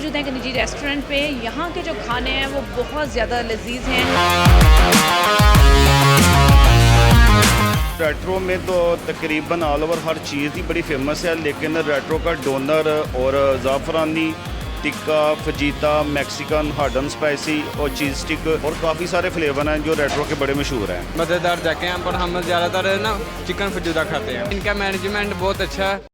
मौजूद हैं एक निजी रेस्टोरेंट पे। यहाँ के जो खाने हैं वो बहुत ज़्यादा लजीज हैं। रेट्रो में तो तकरीबन ऑल ओवर हर चीज़ ही बड़ी फेमस है, लेकिन रेट्रो का डोनर और ज़ाफ़रानी tikka, fajita, Mexican, hot and spicy और चीज़ स्टिक और काफ़ी सारे फ्लेवर हैं जो रेट्रो के बड़े मशहूर हैं। मज़ेदार जगह हैं, पर हम ज़्यादातर ना चिकन फजूदा खाते हैं। इनका मैनेजमेंट बहुत अच्छा है।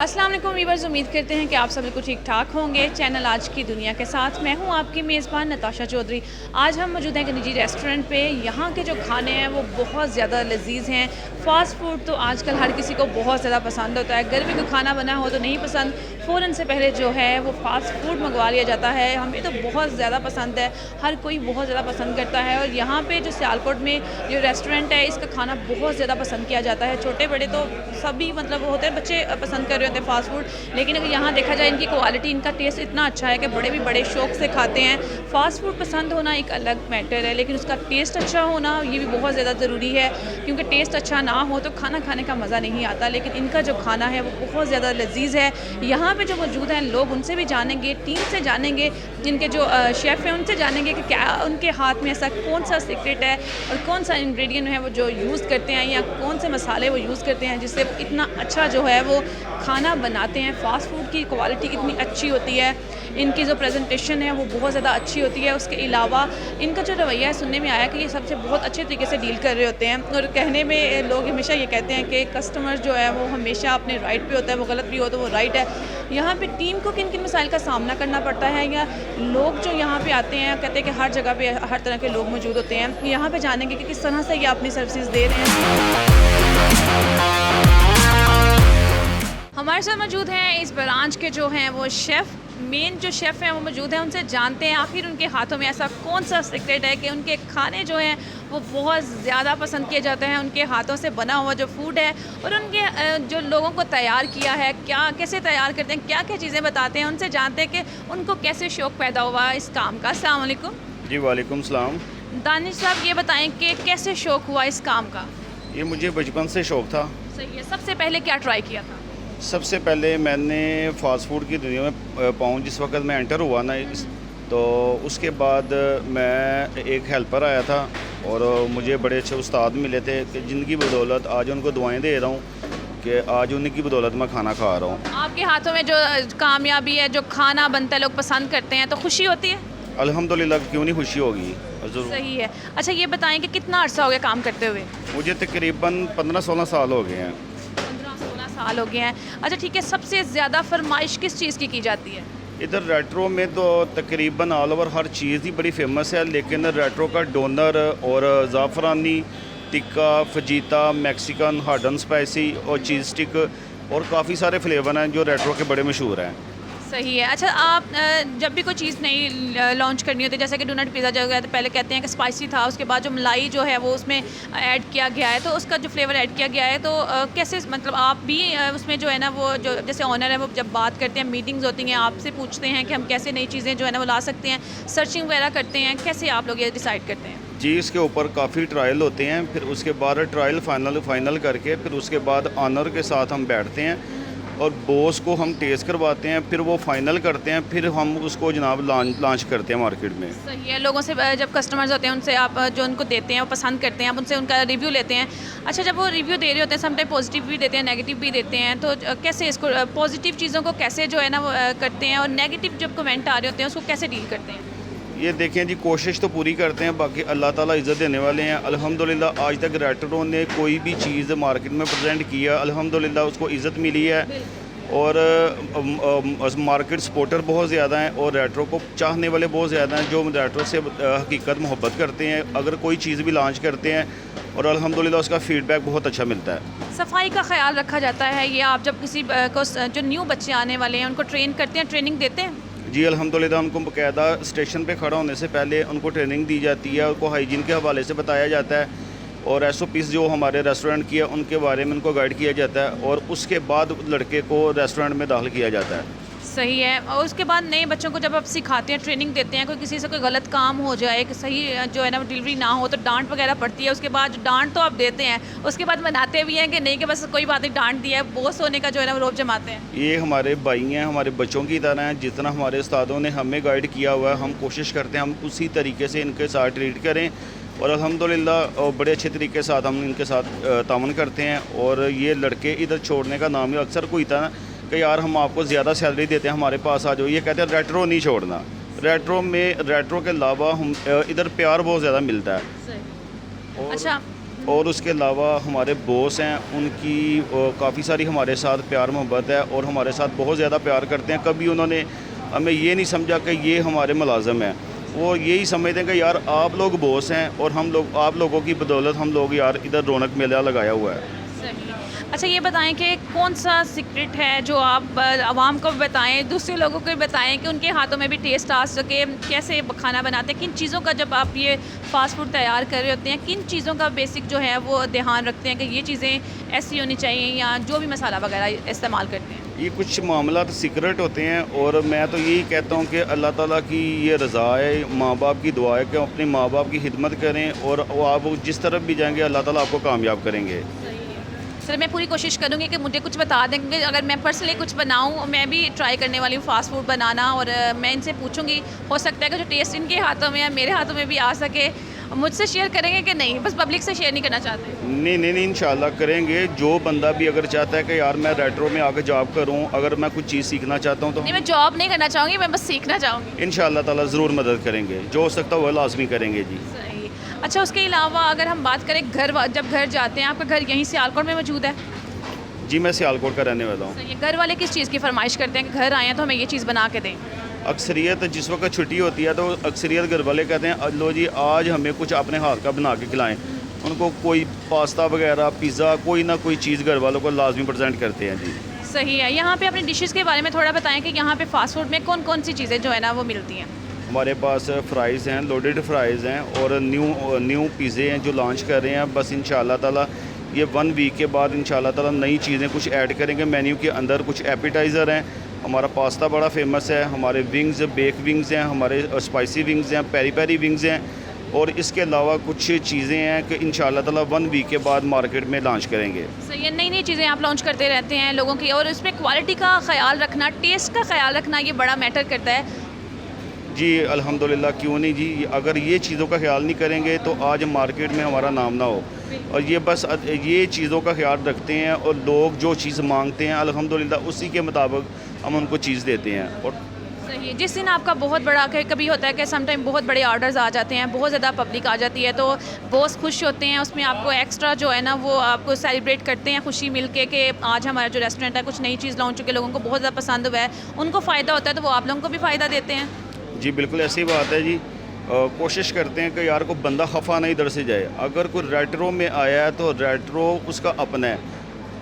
अस्सलाम वालेकुम वीवर्स, उम्मीद करते हैं कि आप सब बिल्कुल ठीक ठाक होंगे। चैनल आज की दुनिया के साथ मैं हूं आपकी मेज़बान नताशा चौधरी। आज हम मौजूद हैं एक निजी रेस्टोरेंट पे। यहाँ के जो खाने हैं वो बहुत ज़्यादा लजीज हैं। फ़ास्ट फूड तो आजकल हर किसी को बहुत ज़्यादा पसंद होता है। घर में कोई खाना बना हो तो नहीं पसंद, फ़ौरन से पहले जो है वो फ़ास्ट फूड मंगवा लिया जाता है। हमें तो बहुत ज़्यादा पसंद है, हर कोई बहुत ज़्यादा पसंद करता है। और यहाँ पे जो सियालकोट में जो रेस्टोरेंट है इसका खाना बहुत ज़्यादा पसंद किया जाता है। छोटे बड़े तो सभी मतलब होते हैं, बच्चे पसंद कर रहे होते हैं फ़ास्ट फूड, लेकिन अगर यहाँ देखा जाए इनकी क्वालिटी, इनका टेस्ट इतना अच्छा है कि बड़े भी बड़े शौक़ से खाते हैं। फ़ास्ट फूड पसंद होना एक अलग मैटर है, लेकिन उसका टेस्ट अच्छा होना ये भी बहुत ज़्यादा ज़रूरी है, क्योंकि टेस्ट अच्छा ना हो तो खाना खाने का मज़ा नहीं आता। लेकिन इनका जो खाना है वो बहुत ज़्यादा लजीज है। यहाँ पे जो मौजूद हैं लोग उनसे भी जानेंगे, टीम से जानेंगे, जिनके जो शेफ़ हैं उनसे जानेंगे कि क्या उनके हाथ में ऐसा कौन सा सीक्रेट है और कौन सा इंग्रेडिएंट है वो जो यूज़ करते हैं, या कौन से मसाले वो यूज़ करते हैं जिससे इतना अच्छा जो है वो खाना बनाते हैं। फ़ास्ट फूड की क्वालिटी कितनी अच्छी होती है, इनकी जो प्रेजेंटेशन है वो बहुत ज़्यादा अच्छी होती है। उसके अलावा इनका जो रवैया है, सुनने में आया कि ये सबसे बहुत अच्छे तरीके से डील कर रहे होते हैं। और कहने में लोग हमेशा ये कहते हैं कि कस्टमर जो है वो हमेशा अपने राइट पे होता है, वो गलत भी हो तो वो राइट है। यहाँ पे टीम को किन किन मसाइल का सामना करना पड़ता है, या लोग जो यहाँ पे आते हैं कहते हैं कि हर जगह पे हर तरह के लोग मौजूद होते हैं। यहाँ पे जानेंगे कि किस तरह से ये अपनी सर्विसेज दे रहे हैं। हमारे साथ मौजूद हैं इस ब्रांच के जो हैं वो शेफ़, मेन जो शेफ़ हैं वो मौजूद हैं। उनसे जानते हैं आखिर उनके हाथों में ऐसा कौन सा सीक्रेट है कि उनके खाने जो हैं वो बहुत ज़्यादा पसंद किए जाते हैं। उनके हाथों से बना हुआ जो फूड है और उनके जो लोगों को तैयार किया है, क्या कैसे तैयार करते हैं, क्या क्या चीज़ें बताते हैं। उनसे जानते हैं कि उनको कैसे शौक़ पैदा हुआ इस काम का। अस्सलाम वालेकुम। जी वालेकुम सलाम। दानिश साहब, ये बताएँ कि कैसे शौक़ हुआ इस काम का? ये मुझे बचपन से शौक़ था। सही है। सबसे पहले क्या ट्राई किया था? सबसे पहले मैंने फ़ास्ट फूड की दुनिया में पाऊँ जिस वक्त मैं एंटर हुआ ना, तो उसके बाद मैं एक हेल्पर आया था और मुझे बड़े अच्छे उस्ताद मिले थे कि जिनकी बदौलत आज उनको दुआएं दे रहा हूँ कि आज उनकी बदौलत मैं खाना खा रहा हूँ। आपके हाथों में जो कामयाबी है, जो खाना बनता है, लोग पसंद करते हैं, तो खुशी होती है? अल्हम्दुलिल्लाह, क्यों नहीं खुशी होगी, ज़रूर। सही है। अच्छा, ये बताएं कि कितना अर्सा हो गया काम करते हुए? मुझे तकरीबन 15-16 साल हो गए हैं। 15-16 साल हो गए हैं। अच्छा ठीक है, सबसे ज़्यादा फरमाइश किस चीज़ की जाती है? इधर रेट्रो में तो तकरीबन ऑल ओवर हर चीज़ ही बड़ी फेमस है, लेकिन रेट्रो का डोनर और ज़ाफ़रानी tikka, fajita, Mexican, hot and spicy और चीज़ स्टिक और काफ़ी सारे फ्लेवर हैं जो रेट्रो के बड़े मशहूर हैं। सही है। अच्छा, आप जब भी कोई चीज़ नई लॉन्च करनी होती है, जैसे कि डोनट पिज़्ज़ा जो है तो पहले कहते हैं कि स्पाइसी था, उसके बाद जो मलाई जो है वो उसमें ऐड किया गया है, तो उसका जो फ्लेवर ऐड किया गया है, तो कैसे मतलब आप भी उसमें जो है ना वो जो जैसे ऑनर है वो जब बात करते हैं, मीटिंग्स होती हैं, आपसे पूछते हैं कि हम कैसे नई चीज़ें जो है ना वो ला सकते हैं, सर्चिंग वगैरह करते हैं, कैसे आप लोग ये डिसाइड करते हैं? जी, इसके ऊपर काफ़ी ट्रायल होते हैं, फिर उसके बाद ट्रायल फाइनल करके फिर उसके बाद ऑनर के साथ हम बैठते हैं और बॉस को हम टेस्ट करवाते हैं, फिर वो फाइनल करते हैं, फिर हम उसको जनाब लॉन्च करते हैं मार्केट में। सही है। लोगों से जब कस्टमर्स होते हैं उनसे आप जो उनको देते हैं वो पसंद करते हैं, आप उनसे उनका रिव्यू लेते हैं। अच्छा, जब वो रिव्यू दे रहे होते हैं, समटाइम पॉजिटिव भी देते हैं, नेगेटिव भी देते हैं, तो कैसे इसको पॉजिटिव चीज़ों को कैसे जो है ना वो करते हैं, और नेगेटिव जब कमेंट आ रहे होते हैं उसको कैसे डील करते हैं? ये देखें जी, कोशिश तो पूरी करते हैं, बाकी अल्लाह ताला इज़्ज़त देने वाले हैं। अल्हम्दुलिल्लाह आज तक रेट्रो ने कोई भी चीज़ मार्केट में प्रेजेंट किया, अल्हम्दुलिल्लाह उसको इज़्ज़त मिली है और मार्केट सपोर्टर बहुत ज़्यादा हैं और रेट्रो को चाहने वाले बहुत ज़्यादा हैं जो रेट्रो से हकीकत मोहब्बत करते हैं। अगर कोई चीज़ भी लॉन्च करते हैं और अल्हम्दुलिल्लाह उसका फ़ीडबैक बहुत अच्छा मिलता है। सफाई का ख्याल रखा जाता है, ये आप जब किसी को जो न्यू बच्चे आने वाले हैं उनको ट्रेन करते हैं, ट्रेनिंग देते हैं? जी अल्हम्दुलिल्लाह, उनको बाकायदा स्टेशन पे खड़ा होने से पहले उनको ट्रेनिंग दी जाती है, उनको हाइजीन के हवाले से बताया जाता है और SOPs जो हमारे रेस्टोरेंट की है उनके बारे में उनको गाइड किया जाता है और उसके बाद लड़के को रेस्टोरेंट में दाखिल किया जाता है। सही है। और उसके बाद नए बच्चों को जब आप सिखाते हैं, ट्रेनिंग देते हैं, कोई किसी से कोई गलत काम हो जाए, कि सही जो है ना डिलीवरी ना हो, तो डांट वगैरह पड़ती है। उसके बाद जो डांट तो आप देते हैं, उसके बाद मनाते भी हैं कि नहीं, कि बस कोई बात नहीं, डांट दिया है, बोस होने का जो है ना रोब जमाते हैं। ये हमारे भाई हैं, हमारे बच्चों की तरह हैं। जितना हमारे उस्तादों ने हमें गाइड किया हुआ है, हम कोशिश करते हैं हम उसी तरीके से इनके साथ ट्रीट करें, और अल्हम्दुलिल्लाह बड़े अच्छे तरीके के साथ हम इनके साथ तामन करते हैं। और ये लड़के इधर छोड़ने का नाम ही अक्सर कोई था ना कि यार हम आपको ज़्यादा सैलरी देते हैं, हमारे पास आ जाओ। ये कहते हैं रेट्रो नहीं छोड़ना। रेट्रो के अलावा हम इधर प्यार बहुत ज़्यादा मिलता है। और, अच्छा। और उसके अलावा हमारे बॉस हैं, उनकी काफ़ी सारी हमारे साथ प्यार मोहब्बत है और हमारे साथ बहुत ज़्यादा प्यार करते हैं। कभी उन्होंने हमें ये नहीं समझा कि ये हमारे मुलाज़िम हैं, वो यही समझते हैं कि यार आप लोग बॉस हैं और हम लोग आप लोगों की बदौलत हम लोग यार इधर रौनक मेला लगाया हुआ है। सही। अच्छा, ये बताएं कि कौन सा सीक्रेट है जो आप आवाम को बताएं, दूसरे लोगों को भी बताएं कि उनके हाथों में भी टेस्ट आ सके, कैसे खाना बनाते हैं, किन चीज़ों का जब आप ये फ़ास्ट फूड तैयार कर रहे होते हैं, किन चीज़ों का बेसिक जो है वो ध्यान रखते हैं कि ये चीज़ें ऐसी होनी चाहिए, या जो भी मसाला वगैरह इस्तेमाल करते हैं? ये कुछ मामला तो सीक्रेट होते हैं, और मैं तो यही कहता हूँ कि अल्लाह ताला की ये रज़ा है, माँ बाप की दुआ है कि अपने माँ बाप की खिदमत करें, और वो आप जिस तरफ भी जाएंगे अल्लाह ताला आपको कामयाब करेंगे। सर, मैं पूरी कोशिश करूँगी कि मुझे कुछ बता दें, क्योंकि अगर मैं पर्सनली कुछ बनाऊँ, मैं भी ट्राई करने वाली हूँ फ़ास्ट फूड बनाना, और मैं इनसे पूछूंगी, हो सकता है कि जो टेस्ट इनके हाथों में है मेरे हाथों में भी आ सके। मुझसे शेयर करेंगे कि नहीं, बस पब्लिक से शेयर नहीं करना चाहते? नहीं इंशाल्लाह करेंगे। जो बंदा भी अगर चाहता है कि यार मैं रेट्रो में आके जॉब करूं, अगर मैं कुछ चीज़ सीखना चाहता हूं तो नहीं, मैं जॉब नहीं करना चाहूँगी, मैं बस सीखना चाहूँगी। इंशाल्लाह ताला ज़रूर मदद करेंगे, जो हो सकता है वह लाजमी करेंगे जी। सही। अच्छा, उसके अलावा अगर हम बात करें जब घर जाते हैं, आपका घर यहीं सियालकोट में मौजूद है? जी, मैं सियालकोट का रहने वाला हूँ। सही है। घर वाले किस चीज़ की फरमाइश करते हैं कि घर आए हैं तो हमें ये चीज़ बना के दें? अक्सरियत जिस वक्त छुट्टी होती है तो अक्सरियत घर वाले कहते हैं लो जी आज हमें कुछ अपने हाथ का बना के खिलाएं। उनको कोई पास्ता वगैरह, पिज़्ज़ा, कोई ना कोई चीज़ घर वालों को लाजमी प्रेजेंट करते हैं जी। सही है। यहाँ पे अपनी डिशेस के बारे में थोड़ा बताएं कि यहाँ पे फास्ट फूड में कौन कौन सी चीज़ें जो है ना वो मिलती हैं? हमारे पास फ़्राइज़ हैं, लोडेड फ़्राइज़ हैं, और न्यू पिज़्ज़े हैं जो लॉन्च कर रहे हैं। बस इंशाल्लाह ताला ये 1 वीक के बाद इंशाल्लाह ताला नई चीज़ें कुछ ऐड करेंगे मेन्यू के अंदर। कुछ एपिटाइज़र हैं, हमारा पास्ता बड़ा फेमस है, हमारे विंग्स, बेक विंग्स हैं, हमारे स्पाइसी विंग्स हैं, पेरी पेरी विंग्स हैं, और इसके अलावा कुछ चीज़ें हैं कि इंशाल्लाह ताला 1 वीक के बाद मार्केट में लॉन्च करेंगे। सही है। नई नई चीज़ें आप लॉन्च करते रहते हैं लोगों की, और इसमें क्वालिटी का ख्याल रखना, टेस्ट का ख्याल रखना, ये बड़ा मैटर करता है। जी अल्हम्दुलिल्लाह, क्यों नहीं जी। अगर ये चीज़ों का ख्याल नहीं करेंगे तो आज मार्केट में हमारा नाम ना हो। और ये बस ये चीज़ों का ख्याल रखते हैं, और लोग जो चीज़ मांगते हैं अल्हम्दुलिल्लाह उसी के मुताबिक हम उनको चीज़ देते हैं। और सही है। जिस दिन आपका बहुत बड़ा कभी होता है कि समटाइम बहुत बड़े ऑर्डर्स आ जाते हैं, बहुत ज़्यादा पब्लिक आ जाती है, तो बॉस खुश होते हैं, उसमें आपको एक्स्ट्रा जो है ना वो आपको सेलिब्रेट करते हैं खुशी मिल के कि आज हमारा जो रेस्टोरेंट है कुछ नई चीज़ लॉन्च होकर लोगों को बहुत ज़्यादा पसंद हुआ है, उनको फ़ायदा होता है, तो वो आप लोगों को भी फ़ायदा देते हैं? जी बिल्कुल ऐसी बात है जी। कोशिश करते हैं कि यार को बंदा खफा नहीं इधर से जाए। अगर कोई रेट्रो में आया है तो रेट्रो उसका अपना है,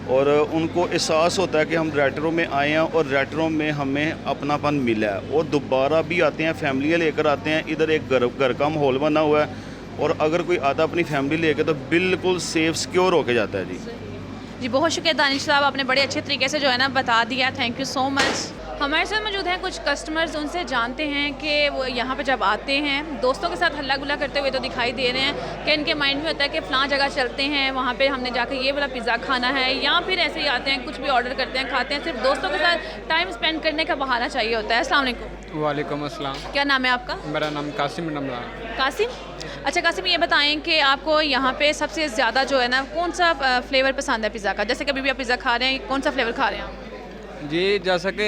और उनको एहसास होता है कि हम रेट्रो में आए हैं और रेट्रो में हमें अपनापन मिला है, और दोबारा भी आते हैं, फैमिली लेकर आते हैं। इधर एक घर का माहौल बना हुआ है, और अगर कोई आता अपनी फैमिली लेकर तो बिल्कुल सेफ सिक्योर होके जाता है जी। बहुत शुक्रिया दानिश साहब, आपने बड़े अच्छे तरीके से जो है ना बता दिया, थैंक यू सो मच। हमारे साथ मौजूद हैं कुछ कस्टमर्स, उनसे जानते हैं कि वो यहाँ पे जब आते हैं दोस्तों के साथ हल्ला गुल्ला करते हुए तो दिखाई दे रहे हैं कि इनके माइंड में होता है कि फ़लाँ जगह चलते हैं, वहाँ पे हमने जाकर ये वाला पिज़्ज़ा खाना है, या फिर ऐसे ही आते हैं कुछ भी ऑर्डर करते हैं, खाते हैं, सिर्फ दोस्तों के साथ टाइम स्पेंड करने का बहाना चाहिए होता है। अस्सलाम वालेकुम। वालेकुम अस्सलाम। क्या नाम है आपका? मेरा नाम कासिम नमला। कासिम। अच्छा कासिम, ये बताएं कि आपको यहाँ पे सबसे ज़्यादा जो है ना कौन सा फ्लेवर पसंद है पिज़्ज़ा का? जैसे कभी भी आप पिज़्ज़ा खा रहे हैं, कौन सा फ्लेवर खा रहे हैं आप? जी जैसा कि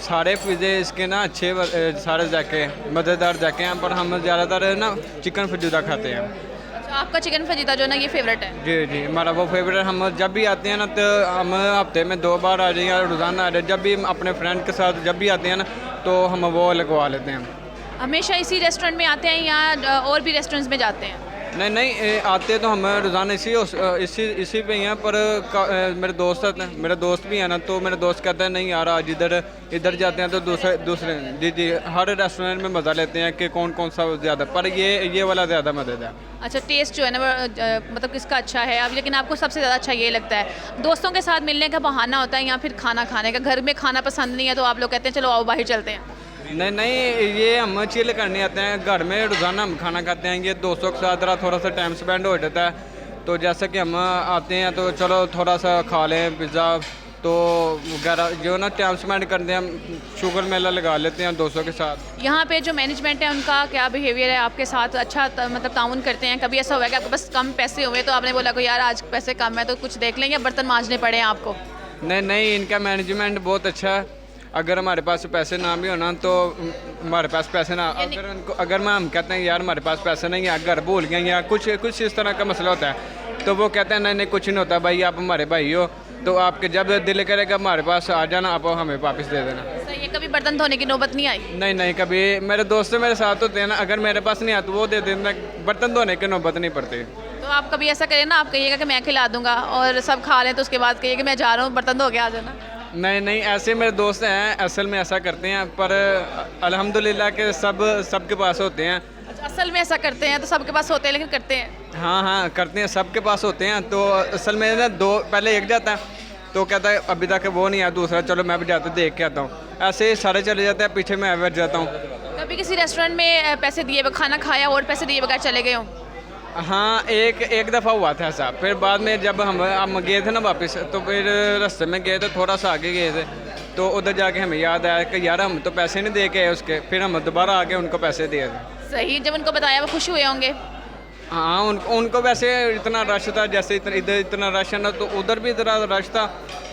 सारे पिज़्ज़े इसके ना अच्छे सारे जाके मज़ेदार जाके हैं, पर हम ज़्यादातर ना चिकन फजूदा खाते हैं। अच्छा, आपका चिकन फजीदा जो है ना ये फेवरेट है? जी हमारा वो फेवरेट। हम जब भी आते हैं ना तो हम हफ्ते में 2 बार आ जाए या रोज़ाना आ जाए, जब भी अपने फ्रेंड के साथ जब भी आते हैं ना तो हम वो लगवा लेते हैं। हमेशा इसी रेस्टोरेंट में आते हैं या और भी रेस्टोरेंट्स में जाते हैं? नहीं नहीं आते तो हम रोज़ाना इसी पे ही हैं, पर मेरे दोस्त भी हैं ना, तो मेरे दोस्त कहते हैं नहीं यार आज इधर जाते हैं तो दूसरे जी हर रेस्टोरेंट में मज़ा लेते हैं कि कौन कौन सा ज़्यादा, पर ये वाला ज़्यादा मज़े है। अच्छा, टेस्ट जो है ना मतलब किसका अच्छा है अब, लेकिन आपको सबसे ज़्यादा अच्छा ये लगता है दोस्तों के साथ मिलने का बहाना होता है या फिर खाना खाने का? घर में खाना पसंद नहीं है तो आप लोग कहते हैं चलो आओ बाहर चलते हैं। नहीं ये हम चिल करने आते हैं, घर में रोज़ाना हम खाना खाते हैं, ये दोस्तों के साथ थोड़ा सा टाइम स्पेंड हो जाता है। तो जैसे कि हम आते हैं तो चलो थोड़ा सा खा लें पिज़्ज़ा तो वगैरह जो ना टाइम स्पेंड करते हैं, हम शुगर मेला लगा लेते हैं दोस्तों के साथ। यहाँ पे जो मैनेजमेंट है उनका क्या बिहेवियर है आपके साथ? अच्छा मतलब ताउन करते हैं? कभी ऐसा हुआ है कि आपके पास कम पैसे हुए तो आपने बोला को यार आज पैसे कम है तो कुछ देख लें, या बर्तन मांजने पड़े हैं आपको? नहीं इनका मैनेजमेंट बहुत अच्छा है। अगर हमारे पास पैसे ना भी होना तो हमारे पास पैसे ना अगर हम कहते हैं यार हमारे पास पैसे नहीं है, घर भूल गए या कुछ इस तरह का मसला होता है, तो वो कहते हैं नहीं कुछ नहीं होता भाई, आप हमारे भाई हो, तो आपके जब दिल करेगा हमारे पास आ जाना, आप हमें वापस दे देना। सही है। कभी बर्तन धोने की नौबत नहीं आई? नहीं कभी मेरे दोस्त मेरे साथ होते हैं ना, अगर मेरे पास नहीं आता वो दे देना, बर्तन धोने की नौबत नहीं पड़ती। तो आप कभी ऐसा करें ना, आप कहिएगा कि मैं खिला दूंगा और सब खा लें तो उसके बाद कहिए कि मैं जा रहा हूँ बर्तन धो के आ जाना। नहीं ऐसे मेरे दोस्त हैं असल में ऐसा करते हैं, पर अल्हम्दुलिल्लाह के सबके पास होते हैं। अच्छा, असल में ऐसा करते हैं तो सबके पास होते हैं लेकिन करते हैं? हाँ करते हैं, सबके पास होते हैं। तो असल में ना पहले एक जाता है तो कहता है अभी तक वो नहीं आया, दूसरा चलो मैं भी जाता देख के आता हूँ, ऐसे सारे चले जाते हैं, पीछे मैं बैठ जाता हूँ। कभी किसी रेस्टोरेंट में पैसे दिए खाना खाया और पैसे दिए बगैर चले गए हो? हाँ एक दफ़ा हुआ था ऐसा, फिर बाद में जब हम गए थे ना वापस, तो फिर रास्ते में गए तो थोड़ा सा आगे गए थे, तो उधर जाके हमें याद आया कि यार हम तो पैसे नहीं दे के आए उसके, फिर हम दोबारा आके उनको पैसे दिए थे। सही। जब उनको बताया वो खुश हुए होंगे? हाँ उनको वैसे इतना रश था, जैसे इधर इतना रश है ना, तो उधर भी इतना रश था,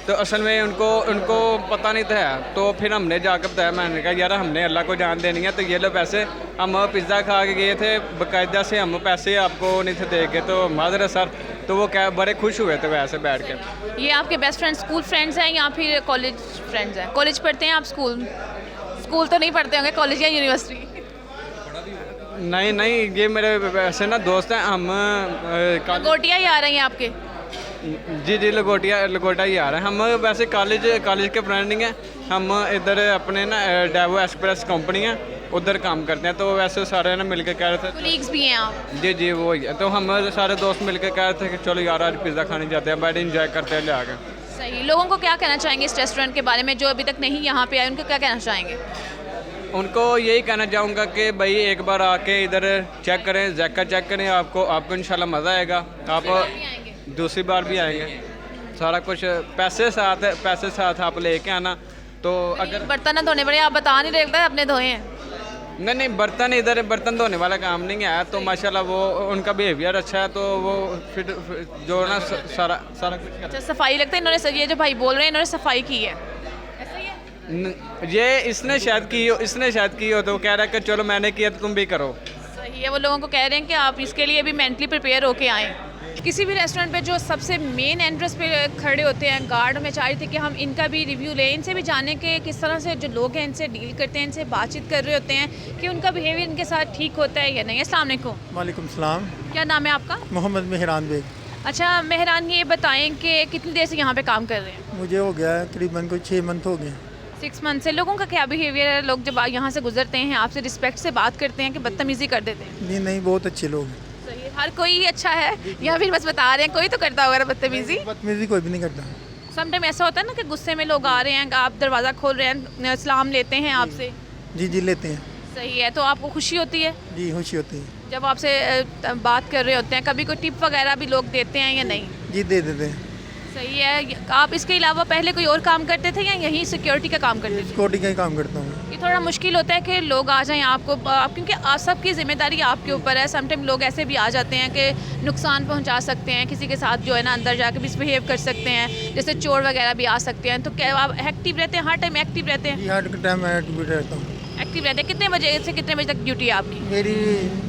तो असल में उनको पता नहीं था, तो फिर हमने जाकर बताया, मैंने कहा यार हमने अल्लाह को जान देनी है, तो ये लो पैसे, हम पिज़्ज़ा खा के गए थे बाकायदा से, हम पैसे आपको नहीं थे दे के, तो माजरा सर, तो वो क्या बड़े खुश हुए थे वैसे बैठ के। ये आपके बेस्ट फ्रेंड्स स्कूल फ्रेंड्स हैं या फिर कॉलेज फ्रेंड्स हैं? कॉलेज पढ़ते हैं आप? स्कूल तो नहीं पढ़ते होंगे, कॉलेज या यूनिवर्सिटी? नहीं ये मेरे वैसे ना दोस्त हैं, हम गोटियाँ ही आ रही हैं आपके? जी लगोटा ही आ रहा है। हम वैसे कॉलेज के फ्रेंड नहीं हैं, हम इधर अपने ना डेवो एक्सप्रेस कंपनी है उधर काम करते हैं, तो वैसे सारे ना मिलकर कह रहे थे, कोलीग्स भी हैं आप? जी वो ही है, तो हम सारे दोस्त मिलकर कह रहे थे कि चलो यार आज पिज़्ज़ा खाने जाते हैं, बैठ इंजॉय करते हैं ले आकर। सही। लोगों को क्या कहना चाहेंगे इस रेस्टोरेंट के बारे में जो अभी तक नहीं यहाँ पे आए, उनको क्या कहना चाहेंगे? उनको यही कहना चाहूँगा कि भाई एक बार आके इधर चेक करें, जायका चेक करें, आपको इंशाल्लाह मज़ा आएगा, आप दूसरी बार भी आएंगे। सारा कुछ पैसे साथ आप लेके आना, तो अगर बर्तन ना धोने पड़े, आप बता नहीं रहे अपने धोए हैं? नहीं बर्तन धोने वाला काम नहीं है, तो माशाल्लाह वो उनका बिहेवियर अच्छा है, तो वो फिर जो ना सारा कुछ। अच्छा, सफाई लगता है इन्होंने, ये जो भाई बोल रहे हैं इन्होंने सफाई की है, ऐसा ही है? ये इसने शायद की हो तो कह रहा है कि चलो मैंने किया तो तुम भी करो। सही है। वो लोगों को कह रहे हैं कि आप इसके लिए भी मेंटली प्रिपेयर होके आएँ। किसी भी रेस्टोरेंट पे जो सबसे मेन एंट्रेंस पे खड़े होते हैं गार्ड, मैं चाह रही थी कि हम इनका भी रिव्यू लें, इनसे भी जानें कि किस तरह से जो लोग हैं इनसे डील करते हैं, इनसे बातचीत कर रहे होते हैं कि उनका बिहेवियर इनके साथ ठीक होता है या नहीं। अस्सलाम वालेकुम। वालेकुम सलाम। क्या नाम है आपका? मोहम्मद मेहरान बेग। अच्छा मेहरान, ये बताएं कि कितनी देर से यहाँ पे काम कर रहे हैं? मुझे हो गया है तकरीबन कोई 6 मंथ हो गए। 6 मंथ से। लोगों का क्या बिहेवियर है? लोग जब यहाँ से गुजरते हैं आपसे रिस्पेक्ट से बात करते हैं कि बदतमीज़ी कर देते हैं? नहीं बहुत अच्छे लोग हैं। सही है। हर कोई ही अच्छा है या फिर बस बता रहे हैं? कोई तो करता होगा बदतमीज़ी? बदतमीजी कोई भी नहीं करता। समटाइम ऐसा होता है ना कि गुस्से में लोग आ रहे हैं, आप दरवाज़ा खोल रहे हैं, सलाम लेते हैं आपसे? जी लेते हैं। सही है। तो आपको खुशी होती है जी खुशी होती है जब आपसे बात कर रहे होते हैं? कभी कोई टिप वगैरह भी लोग देते हैं या नहीं? जी दे देते हैं। सही है। आप इसके अलावा पहले कोई और काम करते थे या यहीं सिक्योरिटी का काम करते थे? सिक्योरिटी का ही काम करता हूँ। ये थोड़ा मुश्किल होता है कि लोग आ जाएं आपको, क्योंकि सबकी जिम्मेदारी आपके ऊपर है। समटाइम लोग ऐसे भी आ जाते हैं कि नुकसान पहुंचा सकते हैं किसी के साथ, जो है ना अंदर जाके मिसबिहेव कर सकते हैं, जैसे चोर वगैरह भी आ सकते हैं। तो क्या आप एक्टिव रहते हैं? हर टाइम एक्टिव रहते हैं? जी हर टाइम मैं एक्टिव रहता हूँ। एक्टिव रहते हैं। कितने बजे से कितने बजे तक ड्यूटी है आपकी? मेरी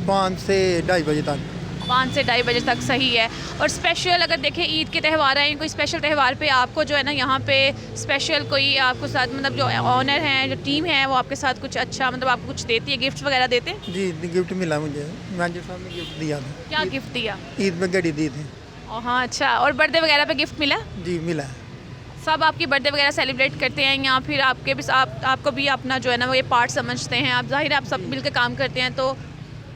5 से 2:30 बजे तक। 5 से 2:30 बजे तक, सही है। और स्पेशल अगर देखें ईद के त्यौहार आए, कोई स्पेशल त्यौहार पे आपको जो है ना यहाँ पे स्पेशल कोई आपको साथ मतलब जो ऑनर हैं, जो टीम है वो आपके साथ कुछ अच्छा मतलब आपको कुछ देती है, गिफ्ट वगैरह देते हैं? जी गिफ्ट मिला मुझे, मैनेजर साहब ने गिफ्ट दिया था। क्या गिफ्ट दिया? ईद में घड़ी दी थी। हाँ अच्छा, और बर्थडे वगैरह पे गिफ्ट मिला? जी मिला। सब आपकी बर्थडे वगैरह सेलिब्रेट करते हैं या फिर आपके भी आपको भी अपना जो है ना वो ये पार्ट समझते हैं? आप जाहिर है आप सब मिलकर काम करते हैं तो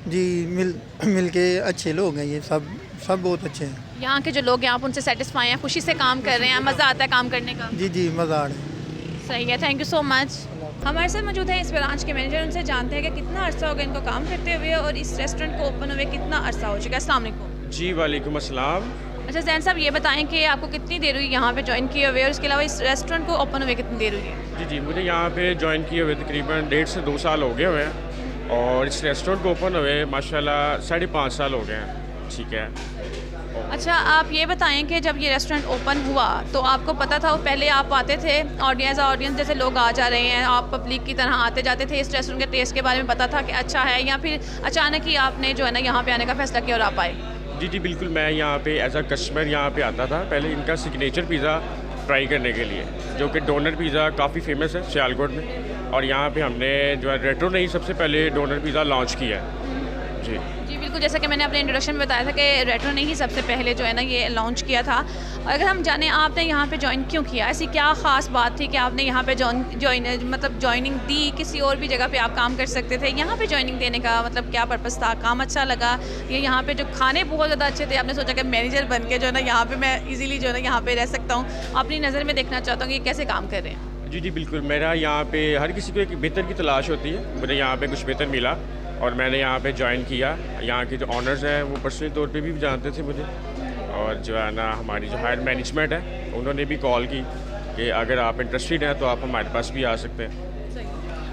जी मिल के अच्छे लोग हैं ये सब बहुत अच्छे हैं। यहाँ के जो लोग हैं आप उनसे सेटिस्फाई हैं, खुशी से काम कर रहे हैं, मज़ा आता है काम करने का? जी मज़ा आ रहा है। सही है, थैंक यू सो मच। हमारे साथ मौजूद है इस ब्रांच के मैनेजर, उनसे जानते हैं कि कितना अरसा हो गया इनको काम करते हुए और इस रेस्टोरेंट को ओपन हुए कितना अरसा हो चुका है। अस्सलाम वालेकुम। जी वालेकुम अस्सलाम। अच्छा जैन साहब ये बताएं कि आपको कितनी देर हुई यहाँ पे ज्वाइन किए हुए और उसके अलावा इस रेस्टोरेंट को ओपन हुए कितनी देर हुई है? जी मुझे यहाँ पे ज्वाइन किए हुए तकरीबन 1.5 से 2 साल हो गए हुए हैं और इस रेस्टोरेंट को ओपन हुए माशाल्लाह 5.5 साल हो गए हैं। ठीक है। अच्छा आप ये बताएं कि जब ये रेस्टोरेंट ओपन हुआ तो आपको पता था, वो पहले आप आते थे ऑडियंस जैसे लोग आ जा रहे हैं, आप पब्लिक की तरह आते जाते थे, इस रेस्टोरेंट के टेस्ट के बारे में पता था कि अच्छा है, या फिर अचानक ही आपने जो है ना यहाँ पे आने का फैसला किया और आप आए? जी बिल्कुल, मैं यहाँ पे एज अ कस्टमर यहाँ पे आता था पहले इनका सिग्नेचर पिज़्ज़ा ट्राई करने के लिए, जो कि डोनर पिज़्ज़ा काफ़ी फेमस है सियालकोट में, और यहाँ पे हमने जो है रेट्रो ने ही सबसे पहले डोनर पिज़्ज़ा लॉन्च किया है। जी बिल्कुल, जैसा कि मैंने अपने इंट्रोडक्शन में बताया था कि रेट्रो ने ही सबसे पहले जो है ना ये लॉन्च किया था। अगर हम जाने आपने यहाँ पे ज्वाइन क्यों किया, ऐसी क्या ख़ास बात थी कि आपने यहाँ पे ज्वाइनिंग दी? किसी और भी जगह पे आप काम कर सकते थे, यहाँ पे ज्वाइनिंग देने का मतलब क्या पर्पज़ था? काम अच्छा लगा या यहाँ पे जो खाने बहुत ज़्यादा अच्छे थे, आपने सोचा कि मैनेजर बन के जो है ना यहाँ पर मैं ईज़िली जो है ना यहाँ पर रह सकता हूँ? अपनी नज़र में देखना चाहता हूँ कि कैसे काम कर रहे हैं। जी बिल्कुल, मेरा यहाँ पे हर किसी को एक बेहतर की तलाश होती है, मुझे यहाँ पे कुछ बेहतर मिला और मैंने यहाँ पे ज्वाइन किया। यहाँ के जो ऑनर्स हैं वो पर्सनली तौर पे भी जानते थे मुझे, और जो है ना हमारी जो हायर मैनेजमेंट है उन्होंने भी कॉल की कि अगर आप इंटरेस्टेड हैं तो आप हमारे पास भी आ सकते हैं।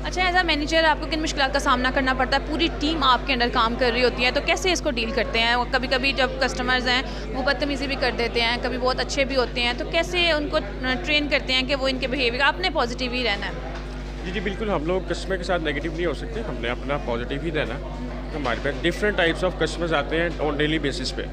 अच्छा एज अ मैनेजर आपको किन मुश्किलात का सामना करना पड़ता है? पूरी टीम आपके अंडर काम कर रही होती है, तो कैसे इसको डील करते हैं? कभी कभी जब कस्टमर्स हैं वो बदतमीज़ी भी कर देते हैं, कभी बहुत अच्छे भी होते हैं, तो कैसे उनको ट्रेन करते हैं कि वो इनके बिहेवियर, आपने पॉजिटिव ही रहना है? जी बिल्कुल, हम लोग कस्टमर के साथ नेगेटिव नहीं हो सकते, हमने अपना पॉजिटिव ही देना। हमारे पास डिफरेंट टाइप्स ऑफ कस्टमर्स आते हैं ऑन डेली बेसिस पे।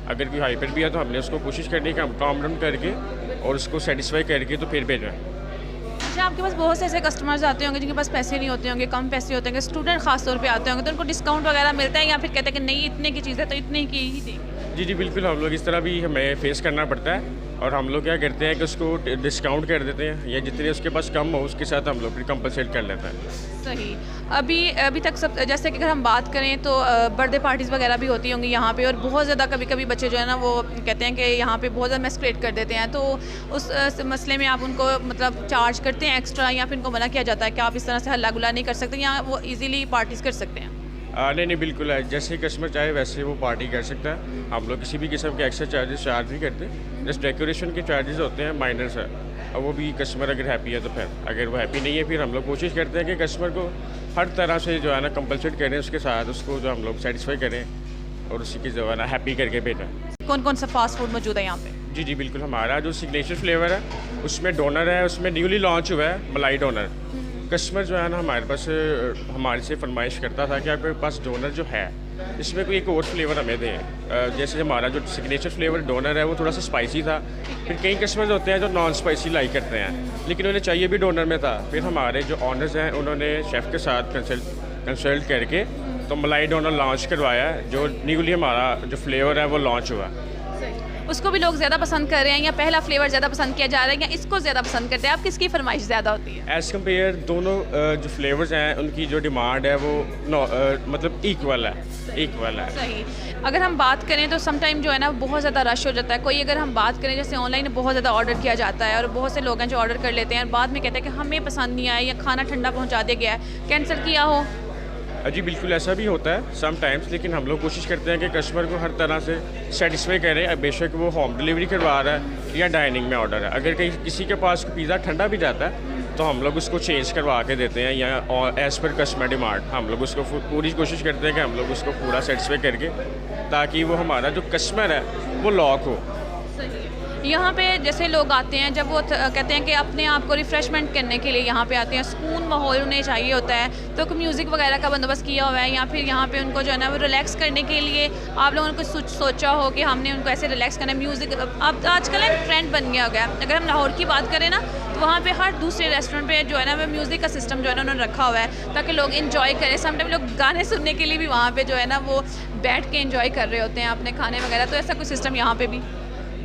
अगर कोई हाइपर भी है तो हमने उसको कोशिश करनी कि हम काम डाउन करके और उसको सेटिस्फाई करके तो फिर भेजें। अच्छा आपके पास बहुत से ऐसे कस्टमर्स आते होंगे जिनके पास पैसे नहीं होते होंगे, कम पैसे होते होंगे, स्टूडेंट खास तौर पे आते होंगे, तो उनको डिस्काउंट वगैरह मिलता है या फिर कहते हैं कि नहीं इतने की चीज़ है तो इतने की ही देंगे? जी बिल्कुल, हम लोग इस तरह भी हमें फेस करना पड़ता है और हम लोग क्या करते हैं कि उसको डिस्काउंट कर देते हैं या जितने उसके पास कम हो उसके साथ हम लोग फिर कंपनसेट कर लेते हैं। सही। अभी तक सब जैसे कि अगर हम बात करें तो बर्थडे पार्टीज़ वगैरह भी होती होंगी यहाँ पे, और बहुत ज़्यादा कभी बच्चे जो है ना वो कहते हैं कि यहाँ पे बहुत ज़्यादा मैस्कुलेट कर देते हैं, तो उस मसले में आप उनको मतलब चार्ज करते हैं एक्स्ट्रा या फिर उनको मना किया जाता है कि आप इस तरह से हल्ला गुला नहीं कर सकते या वो ईज़िली पार्टीज़ कर सकते हैं? नहीं बिल्कुल है, जैसे कस्टमर चाहे वैसे वो पार्टी कर सकता है। हम लोग किसी भी किस्म के एक्स्ट्रा चार्जेस चार्ज नहीं करते, जस्ट डेकोरेशन के चार्जेस होते हैं माइनर्स है, और वो भी कस्टमर अगर हैप्पी है तो फिर, अगर वो हैप्पी नहीं है फिर हम लोग कोशिश करते हैं कि कस्टमर को हर तरह से जो है ना कंपलसेट करें, उसके साथ उसको जो हम लोग सेटिस्फाई करें और उसी की जो है ना हैप्पी करके भेजें। कौन कौन सा फास्ट फूड मौजूद है यहाँ पे? जी बिल्कुल, हमारा जो सिग्नेचर फ्लेवर है उसमें डोनर है, उसमें न्यूली लॉन्च हुआ है मलाई डोनर। कस्टमर जो है ना हमारे पास हमारे से फरमाइश करता था कि आपके पास डोनर जो है इसमें कोई एक और फ्लेवर हमें दें। जैसे हमारा जो सिग्नेचर फ्लेवर डोनर है वो थोड़ा सा स्पाइसी था, फिर कई कस्टमर्स होते हैं जो नॉन स्पाइसी लाइक करते हैं, लेकिन उन्हें चाहिए भी डोनर में था। फिर हमारे जो ऑनर्स हैं उन्होंने शेफ़ के साथ कंसल्ट करके तो मलाई डोनर लॉन्च करवाया, जो न्यूली हमारा जो फ्लेवर है वो लॉन्च हुआ। उसको भी लोग ज़्यादा पसंद कर रहे हैं या पहला फ्लेवर ज़्यादा पसंद किया जा रहा है या इसको ज़्यादा पसंद करते हैं? आप किसकी फरमाइश ज़्यादा होती है? एज़ कम्पेयर दोनों जो फ्लेवर्स हैं उनकी जो डिमांड है वो मतलब इक्वल है। सही। अगर हम बात करें तो समटाइम जो है ना बहुत ज़्यादा रश हो जाता है। कोई अगर हम बात करें जैसे ऑनलाइन बहुत ज़्यादा ऑर्डर किया जाता है और बहुत से लोग हैं जो ऑर्डर कर लेते हैं और बाद में कहते हैं कि हमें पसंद नहीं आया या खाना ठंडा पहुँचा दिया गया है, कैंसिल किया हो? जी बिल्कुल, ऐसा भी होता है सम टाइम्स, लेकिन हम लोग कोशिश करते हैं कि कस्टमर को हर तरह से सेटिस्फाई करें, बेशक वो होम डिलीवरी करवा रहा है या डाइनिंग में ऑर्डर है। अगर कहीं किसी के पास पिज़्ज़ा ठंडा भी जाता है तो हम लोग उसको चेंज करवा के देते हैं, या एज़ पर कस्टमर डिमांड हम लोग उसको पूरी कोशिश करते हैं कि हम लोग उसको पूरा सेटिस्फाई करके, ताकि वो हमारा जो कस्टमर है वो लॉक हो। सही है। यहाँ पे जैसे लोग आते हैं जब वो कहते हैं कि अपने आप को रिफ़्रेशमेंट करने के लिए यहाँ पे आते हैं, सुकून माहौल उन्हें चाहिए होता है, तो म्यूज़िक वगैरह का बंदोबस्त किया हुआ है या फिर यहाँ पे उनको जो है ना वो रिलैक्स करने के लिए आप लोगों ने कुछ सोचा हो कि हमने उनको ऐसे रिलैक्स करना है। म्यूज़िक अब आजकल एक ट्रेंड बन गया हो गया। अगर हम लाहौर की बात करें ना तो वहाँ पे हर दूसरे रेस्टोरेंट पे जो है ना वो म्यूज़िक का सिस्टम जो है ना उन्होंने रखा हुआ है ताकि लोग इन्जॉय करें। समटाइम लोग गाने सुनने के लिए भी वहाँ पे जो है ना वो बैठ के एंजॉय कर रहे होते हैं अपने खाने वगैरह, तो ऐसा कुछ सिस्टम यहाँ पे भी?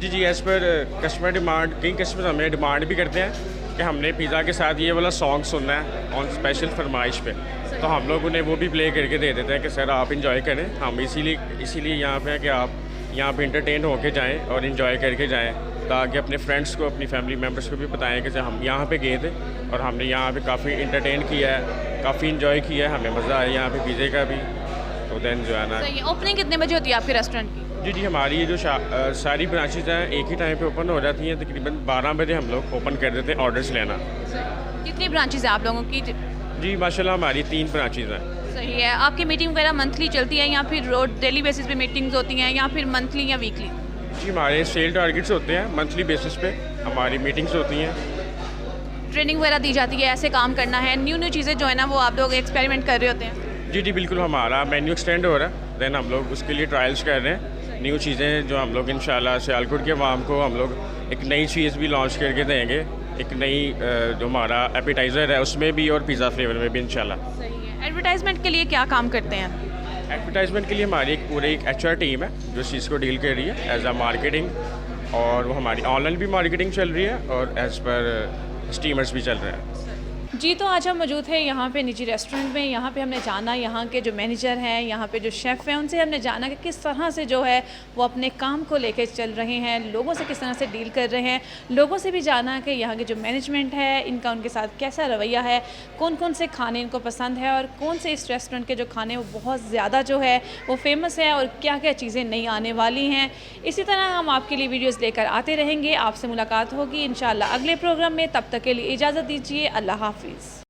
जी एज़ पर कस्टमर डिमांड, कई कस्टमर हमें डिमांड भी करते हैं कि हमने पिज़्ज़ा के साथ ये वाला सॉन्ग सुनना है ऑन स्पेशल फरमाइश पे, तो हम लोग उन्हें वो भी प्ले करके दे देते हैं कि सर आप इंजॉय करें। हम इसीलिए यहाँ पे हैं कि आप यहाँ पे इंटरटेन होके जाएं और इंजॉय करके जाएं, ताकि अपने फ्रेंड्स को, अपनी फैमिली मेम्बर्स को भी बताएं कि हम यहाँ पे गए थे और हमने यहाँ पे काफ़ी इंटरटेन किया है, काफ़ी इंजॉय किया है, हमें मज़ा आया यहाँ पे पिज़्ज़े का भी। तो देन जो है ना, ओपनिंग कितने बजे होती है आपके रेस्टोरेंट की? जी हमारी ये जो सारी ब्रांचेज हैं एक ही टाइम पे ओपन हो जाती हैं, तकरीबन 12 बजे हम लोग ओपन कर देते हैं ऑर्डर्स लेना। कितनी ब्रांचेज हैं आप लोगों की? जी माशाल्लाह हमारी 3 ब्रांचेज हैं। सही है। आपकी मीटिंग वगैरह मंथली चलती है या फिर रोज डेली बेसिस पे मीटिंग्स होती हैं या फिर मंथली या वीकली? जी हमारे सेल टारगेट्स होते हैं, मंथली बेसिस पे हमारी मीटिंग्स होती हैं। ट्रेनिंग वगैरह दी जाती है, ऐसे काम करना है, न्यू चीज़ें जो है ना वो आप लोग एक्सपेरिमेंट कर रहे होते हैं? जी बिल्कुल, हमारा मेन्यू एक्सटेंड हो रहा है, देन हम लोग उसके लिए ट्रायल्स कर रहे हैं, न्यू चीज़ें जो हम लोग इंशाल्लाह सियालकोट के अवाम को हम लोग एक नई चीज़ भी लॉन्च करके देंगे, एक नई जो हमारा एपिटाइज़र है उसमें भी और पिज़्ज़ा फ्लेवर में भी इंशाल्लाह। सही है। एडवर्टाइजमेंट के लिए क्या काम करते हैं? एडवर्टाइजमेंट के लिए हमारी एक HR टीम है जो इस चीज़ को डील कर रही है एज आ मार्केटिंग, और वो हमारी ऑनलाइन भी मार्केटिंग चल रही है और एज़ पर स्टीमर्स भी चल रहे हैं। जी, तो आज हम मौजूद हैं यहाँ पे निजी रेस्टोरेंट में। यहाँ पे हमने जाना यहाँ के जो मैनेजर हैं, यहाँ पे जो शेफ़ हैं, उनसे हमने जाना कि किस तरह से जो है वो अपने काम को लेकर चल रहे हैं, लोगों से किस तरह से डील कर रहे हैं। लोगों से भी जाना कि यहाँ के जो मैनेजमेंट है इनका उनके साथ कैसा रवैया है, कौन कौन से खाने इनको पसंद है और कौन से इस रेस्टोरेंट के जो खाने वो बहुत ज़्यादा जो है वो फेमस है और क्या क्या चीज़ें नई आने वाली हैं। इसी तरह हम आपके लिए वीडियोज़ लेकर आते रहेंगे। आपसे मुलाकात होगी इंशाल्लाह अगले प्रोग्राम में। तब तक के लिए इजाज़त दीजिए। अल्लाह हाफ़िज़।